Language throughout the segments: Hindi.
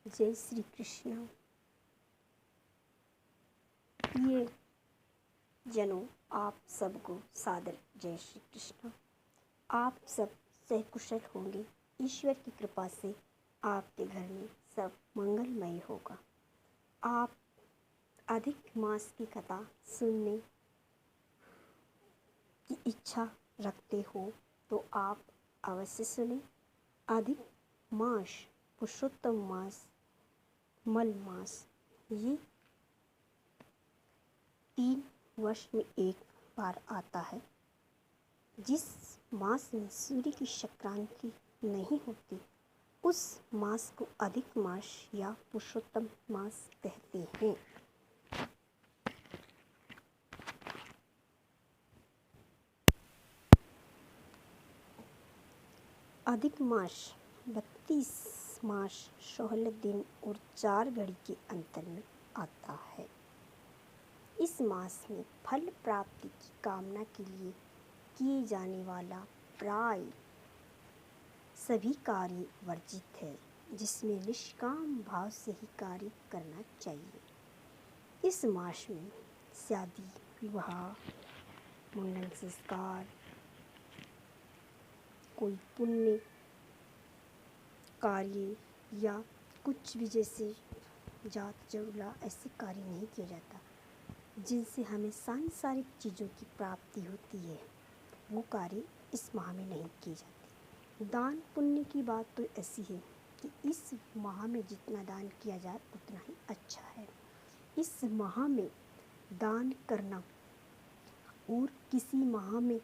जय श्री कृष्ण। प्रिय जनों, आप सबको सादर जय श्री कृष्ण। आप सब सकुशल होंगे। ईश्वर की कृपा से आपके घर में सब मंगलमय होगा। आप अधिक मास की कथा सुनने की इच्छा रखते हो तो आप अवश्य सुने। अधिक मास, पुरुषोत्तम मास, मल मास, ये 3 वर्ष में एक बार आता है। जिस मास में सूर्य की संक्रांति नहीं होती उस मास को अधिक मास या पुरुषोत्तम मास कहते हैं। अधिक मास 32 मास 16 दिन और 4 घड़ी के अंतर में आता है। इस मास में फल प्राप्ति की कामना के लिए किए जाने वाला प्राय सभी कार्य वर्जित है, जिसमें निष्काम भाव से ही कार्य करना चाहिए। इस मास में शादी, विवाह, मुंडन संस्कार, कोई पुण्य कार्य या कुछ भी जैसे जात जुड़ला ऐसे कार्य नहीं किया जाता जिनसे हमें सांसारिक चीज़ों की प्राप्ति होती है। वो कार्य इस माह में नहीं किए जाते। दान पुण्य की बात तो ऐसी है कि इस माह में जितना दान किया जाए उतना ही अच्छा है। इस माह में दान करना और किसी माह में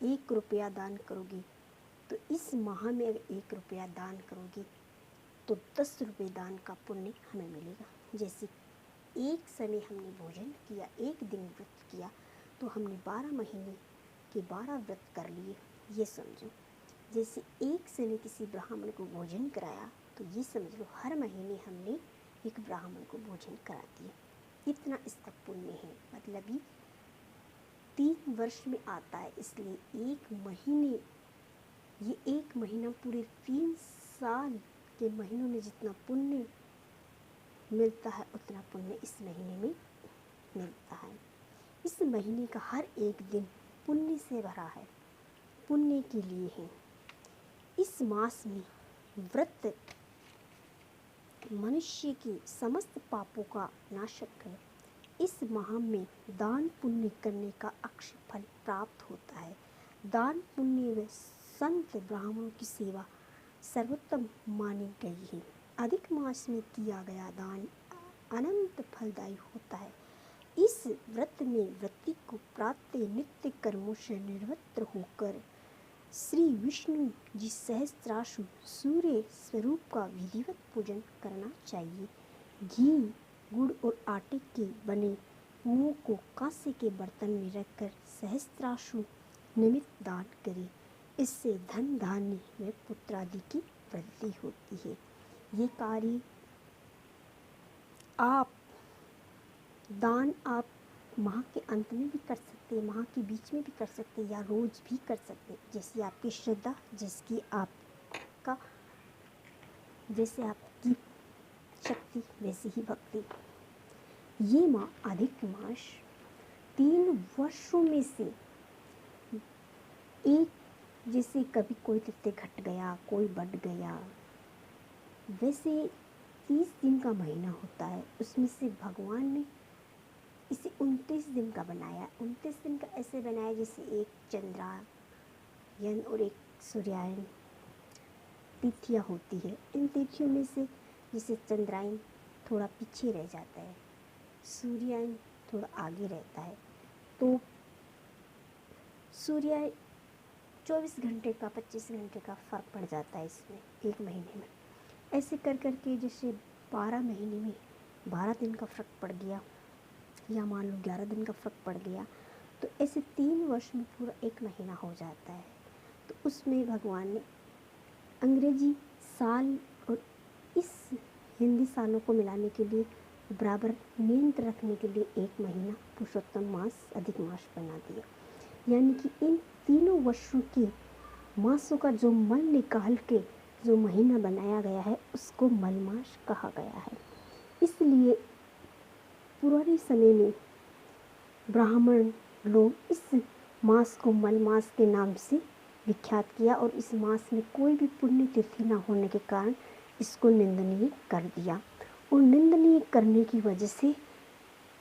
1 रुपया दान करोगे तो इस माह में अगर 1 रुपया दान करोगे तो 10 रुपये दान का पुण्य हमें मिलेगा। जैसे एक समय हमने भोजन किया, एक दिन व्रत किया तो हमने 12 महीने के 12 व्रत कर लिए, ये समझो। जैसे एक समय किसी ब्राह्मण को भोजन कराया तो ये समझ लो हर महीने हमने एक ब्राह्मण को भोजन करा दिया। इतना इसका पुण्य है। मतलब ये 3 वर्ष में आता है, इसलिए एक महीना पूरे 3 साल के महीनों में जितना पुण्य मिलता है उतना पुण्य इस महीने में मिलता है। इस महीने का हर एक दिन पुण्य से भरा है, पुण्य के लिए है। इस मास में व्रत मनुष्य के समस्त पापों का नाशक है। इस माह में दान पुण्य करने का अक्षय फल प्राप्त होता है। दान पुण्य में संत ब्राह्मणों की सेवा सर्वोत्तम मानी गई है। अधिक मास में किया गया दान अनंत फलदायी होता है। इस व्रत में व्यक्ति को प्रातः नित्य कर्मों से निवृत्त होकर श्री विष्णु जी सहस्त्राशु सूर्य स्वरूप का विधिवत पूजन करना चाहिए। घी, गुड़ और आटे के बने कुओं को कांसे के बर्तन में रखकर सहस्त्राशु निमित्त दान करें। इससे धन धान्य व पुत्रादि की वृद्धि होती है। ये कार्य आप माह के अंत में भी कर सकते हैं, माह के बीच में भी कर सकते हैं या रोज भी कर सकते हैं, जैसी आपकी श्रद्धा, जैसे आपकी शक्ति वैसी ही भक्ति। ये माह अधिक मास 3 वर्षों में से एक, जैसे कभी कोई तिथि घट गया, कोई बढ़ गया, वैसे 30 दिन का महीना होता है। उसमें से भगवान ने इसे 29 दिन का बनाया। 29 दिन का ऐसे बनाया जैसे एक चंद्रायन और एक सूर्यायन तिथियाँ होती है। इन तिथियों में से जैसे चंद्रायन थोड़ा पीछे रह जाता है, सूर्यायन थोड़ा आगे रहता है, तो सूर्यायन 24 घंटे का 25 घंटे का फ़र्क पड़ जाता है इसमें एक महीने में। ऐसे कर के जैसे 12 महीने में 12 दिन का फ़र्क पड़ गया या मान लो 11 दिन का फ़र्क पड़ गया, तो ऐसे 3 वर्ष में पूरा एक महीना हो जाता है। तो उसमें भगवान ने अंग्रेजी साल और इस हिंदी सालों को मिलाने के लिए बराबर नियंत्रण रखने के लिए एक महीना पुरुषोत्तम मास अधिक मास बना दिया। यानी कि इन तीनों वर्षों के मासों का जो मल निकाल के जो महीना बनाया गया है उसको मलमास कहा गया है। इसलिए पुराने समय में ब्राह्मण लोग इस मास को मलमास के नाम से विख्यात किया और इस मास में कोई भी पुण्य तिथि न होने के कारण इसको निंदनीय कर दिया। और निंदनीय करने की वजह से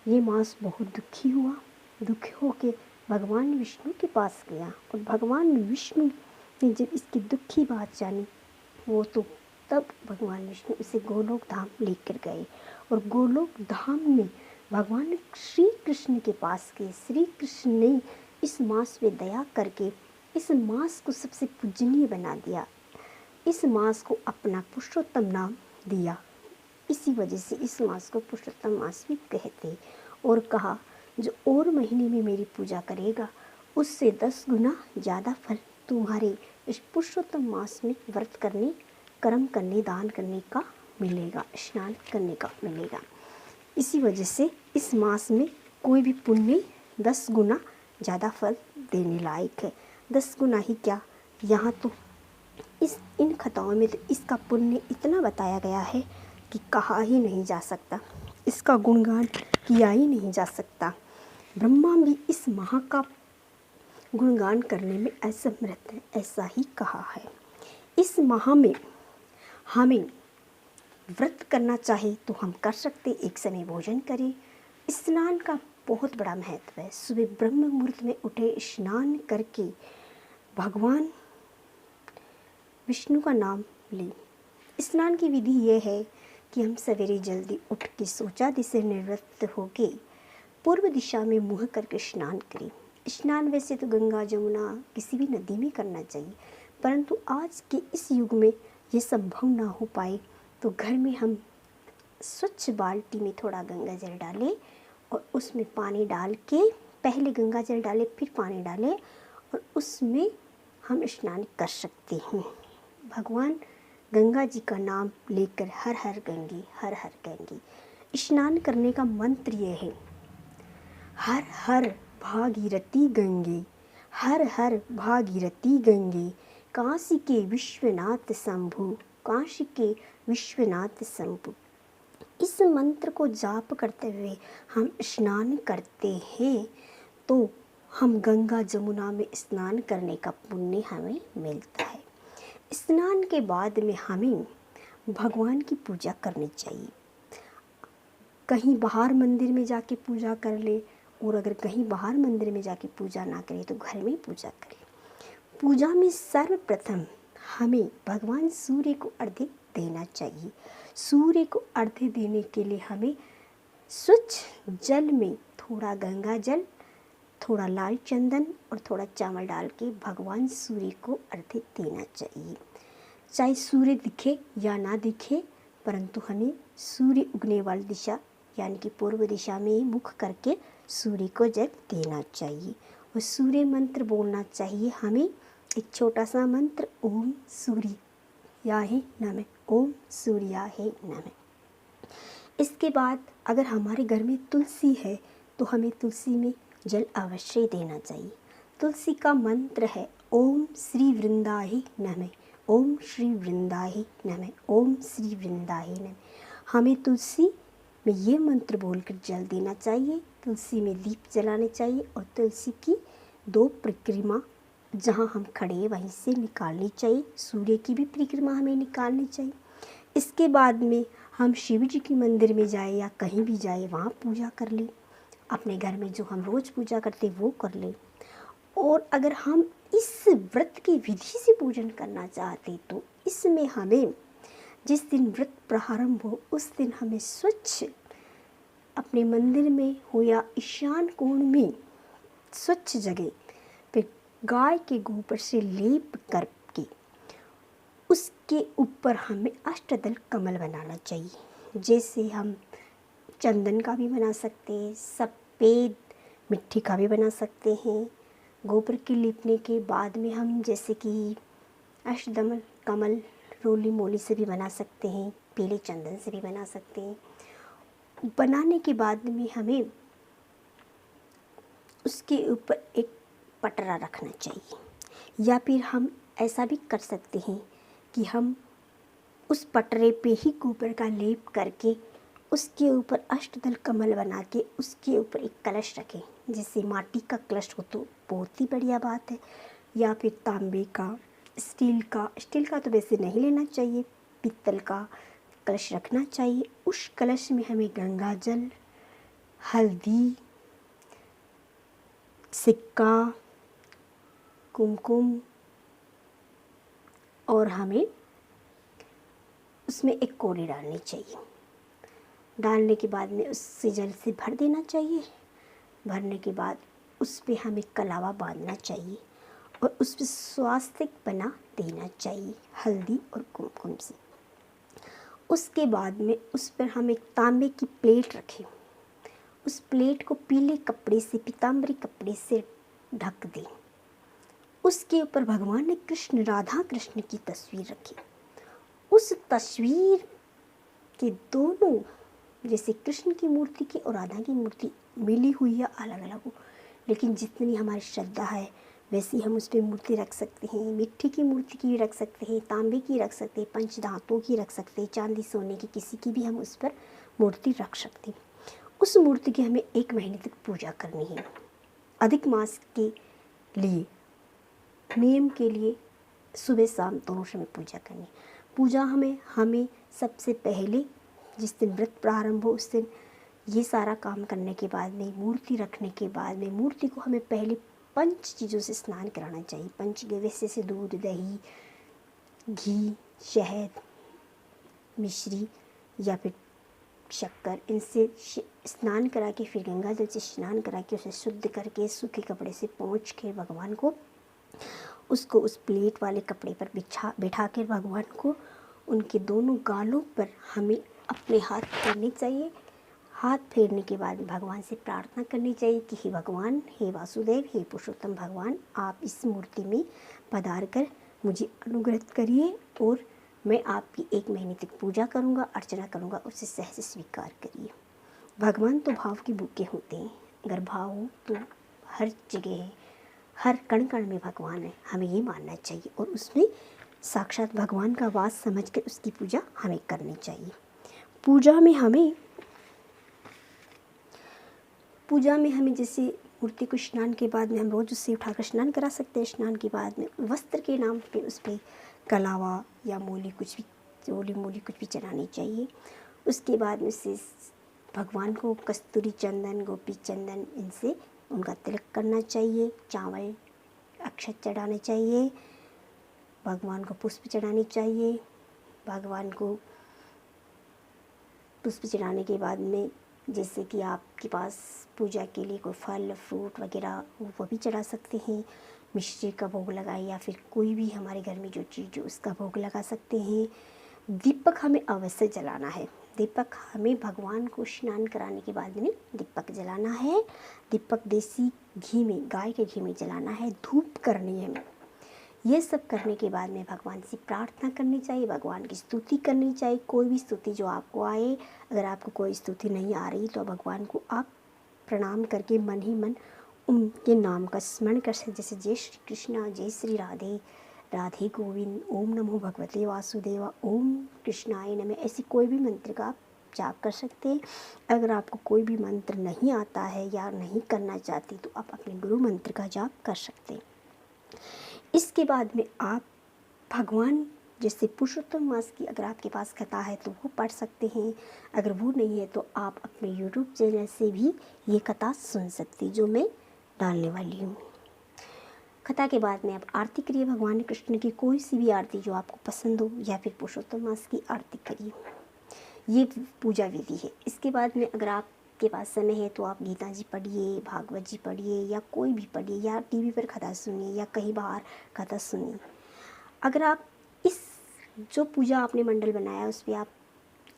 ये मास बहुत दुखी हुआ। दुखी होके भगवान विष्णु के पास गया और भगवान विष्णु ने जब इसकी दुखी बात जानी वो तो तब भगवान विष्णु इसे गोलोक धाम लेकर गए और गोलोक धाम में भगवान श्री कृष्ण के पास गए। श्री कृष्ण ने इस मास में दया करके इस मास को सबसे पूजनीय बना दिया। इस मास को अपना पुरुषोत्तम नाम दिया। इसी वजह से इस मास को पुरुषोत्तम मास भी कहते और कहा जो और महीने में मेरी पूजा करेगा उससे 10 गुना ज़्यादा फल तुम्हारे इस पुरुषोत्तम मास में व्रत करने, कर्म करने, दान करने का मिलेगा, स्नान करने का मिलेगा। इसी वजह से इस मास में कोई भी पुण्य 10 गुना ज़्यादा फल देने लायक है। 10 गुना ही क्या, यहाँ तो इन कथाओं में तो इसका पुण्य इतना बताया गया है कि कहा ही नहीं जा सकता, इसका गुणगान किया ही नहीं जा सकता। ब्रह्मा भी इस माह का गुणगान करने में असमर्थ है, ऐसा ही कहा है। इस माह में हमें व्रत करना चाहे तो हम कर सकते, एक समय भोजन करें। स्नान का बहुत बड़ा महत्व है। सुबह ब्रह्म मुहूर्त में उठे, स्नान करके भगवान विष्णु का नाम लें। स्नान की विधि यह है कि हम सवेरे जल्दी उठ के शौचादि से निवृत्त होके पूर्व दिशा में मुँह करके स्नान करें। स्नान वैसे तो गंगा, जमुना, किसी भी नदी में करना चाहिए, परंतु आज के इस युग में ये संभव ना हो पाए तो घर में हम स्वच्छ बाल्टी में थोड़ा गंगा जल डालें और उसमें पानी डाल के, पहले गंगा जल डालें फिर पानी डालें और उसमें हम स्नान कर सकते हैं। भगवान गंगा जी का नाम लेकर हर हर गंगे, हर हर गंगे। स्नान करने का मंत्र ये है, हर हर भागीरथी गंगे, हर हर भागीरथी गंगे, काशी के विश्वनाथ शंभु, काशी के विश्वनाथ शंभु। इस मंत्र को जाप करते हुए हम स्नान करते हैं तो हम गंगा जमुना में स्नान करने का पुण्य हमें मिलता है। स्नान के बाद में हमें भगवान की पूजा करनी चाहिए। कहीं बाहर मंदिर में जाके पूजा कर ले, और अगर कहीं बाहर मंदिर में जाके पूजा ना करें तो घर में पूजा करें। पूजा में सर्वप्रथम हमें भगवान सूर्य को अर्घ्य देना चाहिए। सूर्य को अर्घ्य देने के लिए हमें स्वच्छ जल में थोड़ा गंगा जल, थोड़ा लाल चंदन और थोड़ा चावल डाल के भगवान सूर्य को अर्घ्य देना चाहिए। चाहे सूर्य दिखे या ना दिखे, परंतु हमें सूर्य उगने वाली दिशा यानी कि पूर्व दिशा में ही मुख करके सूर्य को जल देना चाहिए और सूर्य मंत्र बोलना चाहिए हमें। एक छोटा सा मंत्र, ओम सूर्याय नमः, ओम सूर्याय नमः। इसके बाद अगर हमारे घर में तुलसी है तो हमें तुलसी में जल अवश्य देना चाहिए। तुलसी का मंत्र है ओम श्री वृंदाय नमः, ओम श्री वृंदाय नमः, ओम श्री वृंदाय नमः। हमें तुलसी में ये मंत्र बोलकर जल देना चाहिए। तुलसी में दीप जलाने चाहिए और तुलसी की 2 परिक्रमा जहाँ हम खड़े वहीं से निकालनी चाहिए। सूर्य की भी परिक्रमा हमें निकालनी चाहिए। इसके बाद में हम शिव जी के मंदिर में जाए या कहीं भी जाए वहाँ पूजा कर लें। अपने घर में जो हम रोज़ पूजा करते वो कर लें। और अगर हम इस व्रत की विधि से पूजन करना चाहते तो इसमें हमें जिस दिन व्रत प्रारंभ हो उस दिन हमें स्वच्छ अपने मंदिर में हो या ईशान कोण में स्वच्छ जगह पे गाय के गोबर से लेप करके उसके ऊपर हमें अष्टदल कमल बनाना चाहिए। जैसे हम चंदन का भी बना सकते हैं, सफ़ेद मिट्टी का भी बना सकते हैं। गोबर के लिपने के बाद में हम जैसे कि अष्टदल कमल रोली मोली से भी बना सकते हैं, पीले चंदन से भी बना सकते हैं। बनाने के बाद में हमें उसके ऊपर एक पटरा रखना चाहिए, या फिर हम ऐसा भी कर सकते हैं कि हम उस पटरे पे ही गोबर का लेप करके उसके ऊपर अष्टदल कमल बना के उसके ऊपर एक कलश रखें। जैसे माटी का कलश हो तो बहुत ही बढ़िया बात है, या फिर तांबे का, स्टील का तो वैसे नहीं लेना चाहिए, पीतल का कलश रखना चाहिए। उस कलश में हमें गंगा जल, हल्दी, सिक्का, कुमकुम और हमें उसमें एक कौड़ी डालनी चाहिए। डालने के बाद में उससे जल से भर देना चाहिए। भरने के बाद उस पर हमें कलावा बांधना चाहिए और उस पर स्वास्तिक बना देना चाहिए हल्दी और कुमकुम से। उसके बाद में उस पर हम एक तांबे की प्लेट रखें। उस प्लेट को पीले कपड़े से, पीताम्बरी कपड़े से ढक दें। उसके ऊपर भगवान ने कृष्ण, राधा कृष्ण की तस्वीर रखी। उस तस्वीर के दोनों, जैसे कृष्ण की मूर्ति की और राधा की मूर्ति मिली हुई या अलग अलग हो, लेकिन जितनी हमारी श्रद्धा है वैसी हम उस पर मूर्ति रख सकते हैं। मिट्टी की मूर्ति की रख सकते हैं, तांबे की रख सकते हैं, पंचधातुओं की रख सकते हैं, चांदी सोने की किसी की भी हम उस पर मूर्ति रख सकते हैं। उस मूर्ति की हमें 1 महीने तक पूजा करनी है। अधिक मास के लिए, नियम के लिए सुबह शाम दोनों समय पूजा करनी। पूजा हमें सबसे पहले जिस दिन व्रत प्रारंभ हो उस दिन ये सारा काम करने के बाद में, मूर्ति रखने के बाद में, मूर्ति को हमें पहले 5 चीज़ों से स्नान कराना चाहिए। पंचगव्य से दूध, दही, घी, शहद, मिश्री या फिर शक्कर, इनसे स्नान करा के, फिर गंगा जल से स्नान करा के उसे शुद्ध करके सूखे कपड़े से पोंछ के भगवान को, उसको उस प्लेट वाले कपड़े पर बिठा कर भगवान को उनके दोनों गालों पर हमें अपने हाथ फेरने चाहिए। हाथ फेरने के बाद भगवान से प्रार्थना करनी चाहिए कि हे भगवान, हे वासुदेव, हे पुरुषोत्तम भगवान, आप इस मूर्ति में पधार कर मुझे अनुग्रहित करिए और मैं आपकी 1 महीने तक पूजा करूँगा, अर्चना करूँगा, उसे सहज स्वीकार करिए। भगवान तो भाव के भूखे होते हैं। अगर भाव हो तो हर जगह है, हर कण कण में भगवान है, हमें ये मानना चाहिए और उसमें साक्षात भगवान का वास समझ कर उसकी पूजा हमें करनी चाहिए। पूजा में हमें जैसे मूर्ति को स्नान के बाद में हम रोज़ उससे उठाकर स्नान करा सकते हैं। स्नान के बाद में वस्त्र के नाम पे उस पर कलावा या मूली कुछ भी चढ़ानी चाहिए। उसके बाद में से भगवान को कस्तूरी चंदन, गोपी चंदन, इनसे उनका तिलक करना चाहिए। चावल, अक्षत चढ़ाने चाहिए। भगवान को पुष्प चढ़ाने चाहिए। भगवान को पुष्प चढ़ाने के बाद में जैसे कि आपके पास पूजा के लिए कोई फल, फ्रूट वगैरह वो भी चढ़ा सकते हैं। मिश्री का भोग लगाए या फिर कोई भी हमारे घर में जो चीज़ हो उसका भोग लगा सकते हैं। दीपक हमें अवश्य जलाना है। दीपक हमें भगवान को स्नान कराने के बाद में दीपक जलाना है। दीपक देसी घी में, गाय के घी में जलाना है। धूप करनी है हमें। ये सब करने के बाद में भगवान से प्रार्थना करनी चाहिए, भगवान की स्तुति करनी चाहिए। कोई भी स्तुति जो आपको आए, अगर आपको कोई स्तुति नहीं आ रही तो भगवान को आप प्रणाम करके मन ही मन उनके नाम का स्मरण कर सकते, जैसे जय श्री कृष्णा, जय श्री राधे, राधे गोविंद, ओम नमो भगवते वासुदेवा, ओम कृष्णाय नमः, ऐसी कोई भी मंत्र का आप जाप कर सकते हैं। अगर आपको कोई भी मंत्र नहीं आता है या नहीं करना चाहते तो आप अपने गुरु मंत्र का जाप कर सकते हैं। इसके बाद में आप भगवान जैसे पुरुषोत्तम मास की अगर आपके पास कथा है तो वो पढ़ सकते हैं। अगर वो नहीं है तो आप अपने यूट्यूब चैनल से भी ये कथा सुन सकते हैं जो मैं डालने वाली हूँ। कथा के बाद में आप आरती करिए भगवान कृष्ण की, कोई सी भी आरती जो आपको पसंद हो, या फिर पुरुषोत्तम मास की आरती करिए। ये पूजा विधि है। इसके बाद में अगर आपके पास समय है तो आप गीता जी पढ़िए, भागवत जी पढ़िए, या कोई भी पढ़िए, या टीवी पर कथा सुनिए, या कहीं बाहर कथा सुनिए। अगर आप इस जो पूजा आपने मंडल बनाया उस पर आप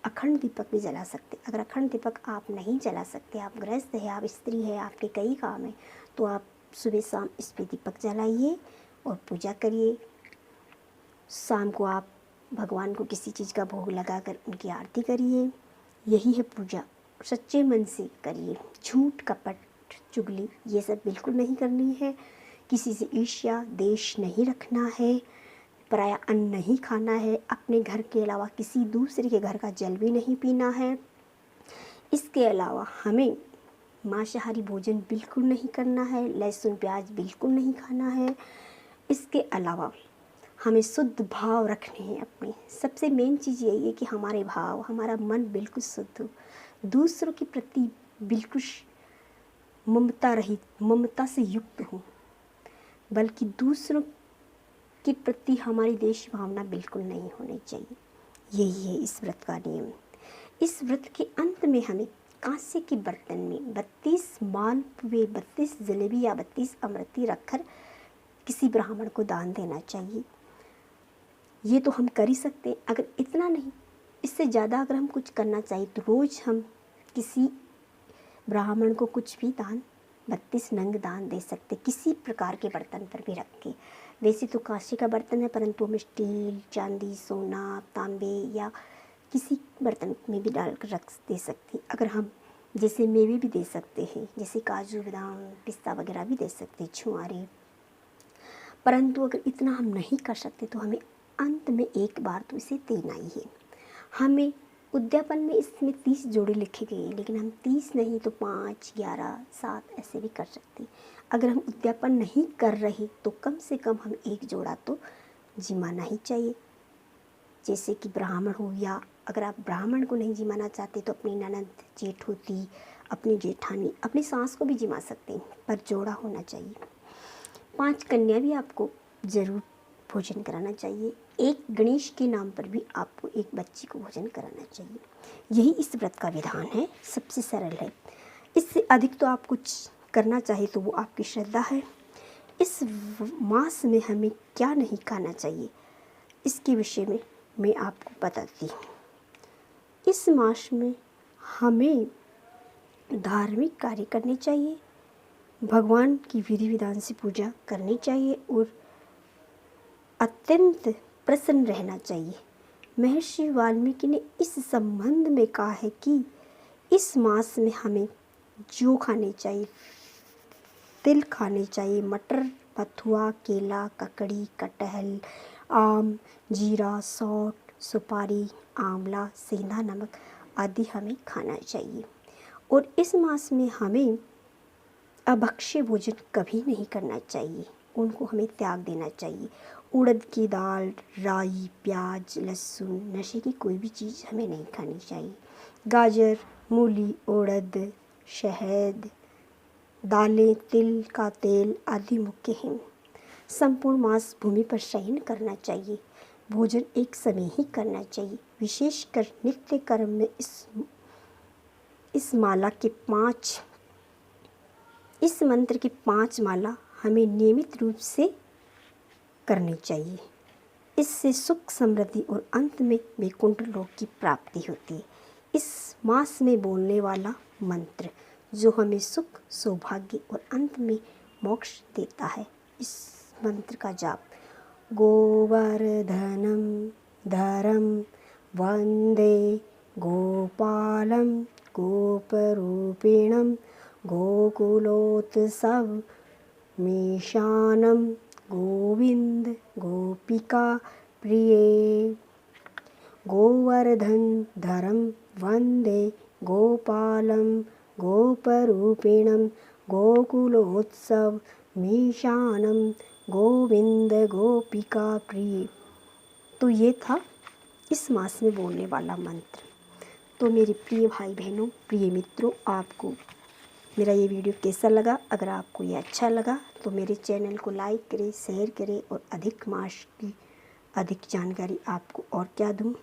अखंड दीपक भी जला सकते। अगर अखंड दीपक आप नहीं जला सकते, आप गृहस्थ है, आप स्त्री है, आपके कई काम है, तो आप सुबह शाम इस पर दीपक जलाइए और पूजा करिए। शाम को आप भगवान को किसी चीज़ का भोग लगाकर उनकी आरती करिए। यही है पूजा। सच्चे मन से करिए। झूठ, कपट, चुगली ये सब बिल्कुल नहीं करनी है। किसी से ईर्ष्या, देश नहीं रखना है। पराया अन्न नहीं खाना है, अपने घर के अलावा किसी दूसरे के घर का जल भी नहीं पीना है। इसके अलावा हमें मांसाहारी भोजन बिल्कुल नहीं करना है, लहसुन प्याज बिल्कुल नहीं खाना है। इसके अलावा हमें शुद्ध भाव रखने हैं अपने। सबसे मेन चीज़ यही है कि हमारे भाव, हमारा मन बिल्कुल शुद्ध हो, दूसरों के प्रति बिल्कुल ममता रहित, ममता से युक्त हो, बल्कि दूसरों के प्रति हमारी देश भावना बिल्कुल नहीं होनी चाहिए। यही है इस व्रत का नियम। इस व्रत के अंत में हमें कांसे के बर्तन में 32 मालपुए, 32 जलेबी या 32 अमृति रखकर किसी ब्राह्मण को दान देना चाहिए। ये तो हम कर ही सकते हैं। अगर इतना नहीं, इससे ज़्यादा अगर हम कुछ करना चाहिए तो रोज़ हम किसी ब्राह्मण को कुछ भी दान, 32 नंग दान दे सकते, किसी प्रकार के बर्तन पर भी रख के। वैसे तो कांसे का बर्तन है, परंतु हम स्टील, चांदी, सोना, तांबे या किसी बर्तन में भी डालकर रख दे सकते। अगर हम जैसे मेवे भी दे सकते हैं, जैसे काजू, बादाम, पिस्ता वगैरह भी दे सकते, छुआरे। परंतु अगर इतना हम नहीं कर सकते तो हमें अंत में एक बार तो इसे देना ही है। हमें उद्यापन में इसमें 30 जोड़े लिखे गए हैं, लेकिन हम 30 नहीं तो 5, 11, 7 ऐसे भी कर सकते हैं। अगर हम उद्यापन नहीं कर रहे तो कम से कम हम एक जोड़ा तो जिमाना ही चाहिए। जैसे कि ब्राह्मण हो, या अगर आप ब्राह्मण को नहीं जिमाना चाहते तो अपनी ननद, जेठ होती, अपनी जेठानी, अपनी सास को भी जिमा सकते हैं, पर जोड़ा होना चाहिए। 5 कन्या भी आपको ज़रूर भोजन कराना चाहिए। एक गणेश के नाम पर भी आपको एक बच्ची को भोजन कराना चाहिए। यही इस व्रत का विधान है, सबसे सरल है। इससे अधिक तो आप कुछ करना चाहे तो वो आपकी श्रद्धा है। इस मास में हमें क्या नहीं खाना चाहिए, इसके विषय में मैं आपको बताती हूँ। इस मास में हमें धार्मिक कार्य करने चाहिए, भगवान की विधि विधान से पूजा करनी चाहिए और अत्यंत प्रसन्न रहना चाहिए। महर्षि वाल्मीकि ने इस संबंध में कहा है कि इस मास में हमें जौ खाने चाहिए, तिल खाने चाहिए, मटर, बथुआ, केला, ककड़ी, कटहल, आम, जीरा, सौंठ, सुपारी, आंवला, सेंधा नमक आदि हमें खाना चाहिए। और इस मास में हमें अभक्ष्य भोजन कभी नहीं करना चाहिए, उनको हमें त्याग देना चाहिए। उड़द की दाल, राई, प्याज, लहसुन, नशे की कोई भी चीज़ हमें नहीं खानी चाहिए। गाजर, मूली, उड़द, शहद, दालें, तिल का तेल आदि मुख्य हैं। संपूर्ण मास भूमि पर शयन करना चाहिए। भोजन एक समय ही करना चाहिए। विशेषकर नित्य कर्म में इस माला के 5, इस मंत्र की 5 माला हमें नियमित रूप से करनी चाहिए। इससे सुख, समृद्धि और अंत में वैकुंठ लोक की प्राप्ति होती है। इस मास में बोलने वाला मंत्र जो हमें सुख, सौभाग्य और अंत में मोक्ष देता है, इस मंत्र का जाप गोवर्धनम धरम वंदे गोपालम गोपरूपिणम गोकुलोत्सव मीशानम गोविंद गोपिका प्रिये। गोवर्धन धरम वंदे गोपालम गोपरूपिणम गोकुलोत्सव मीशानम गोविंद गोपिका प्रिय। तो ये था इस मास में बोलने वाला मंत्र। तो मेरे प्रिय भाई बहनों, प्रिय मित्रों, आपको मेरा ये वीडियो कैसा लगा? अगर आपको ये अच्छा लगा तो मेरे चैनल को लाइक करें, शेयर करें और अधिक मास की अधिक जानकारी आपको और क्या दूँ।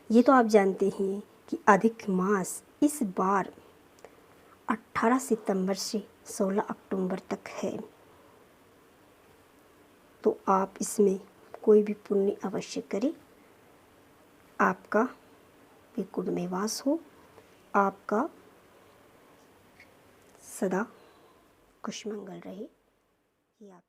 ये तो आप जानते हैं कि अधिक मास इस बार 18 सितंबर से 16 अक्टूबर तक है। तो आप इसमें कोई भी पुण्य अवश्य करें। आपका वैकुंठ में वास हो, आपका सदा कुशमंगल रहे। ये आप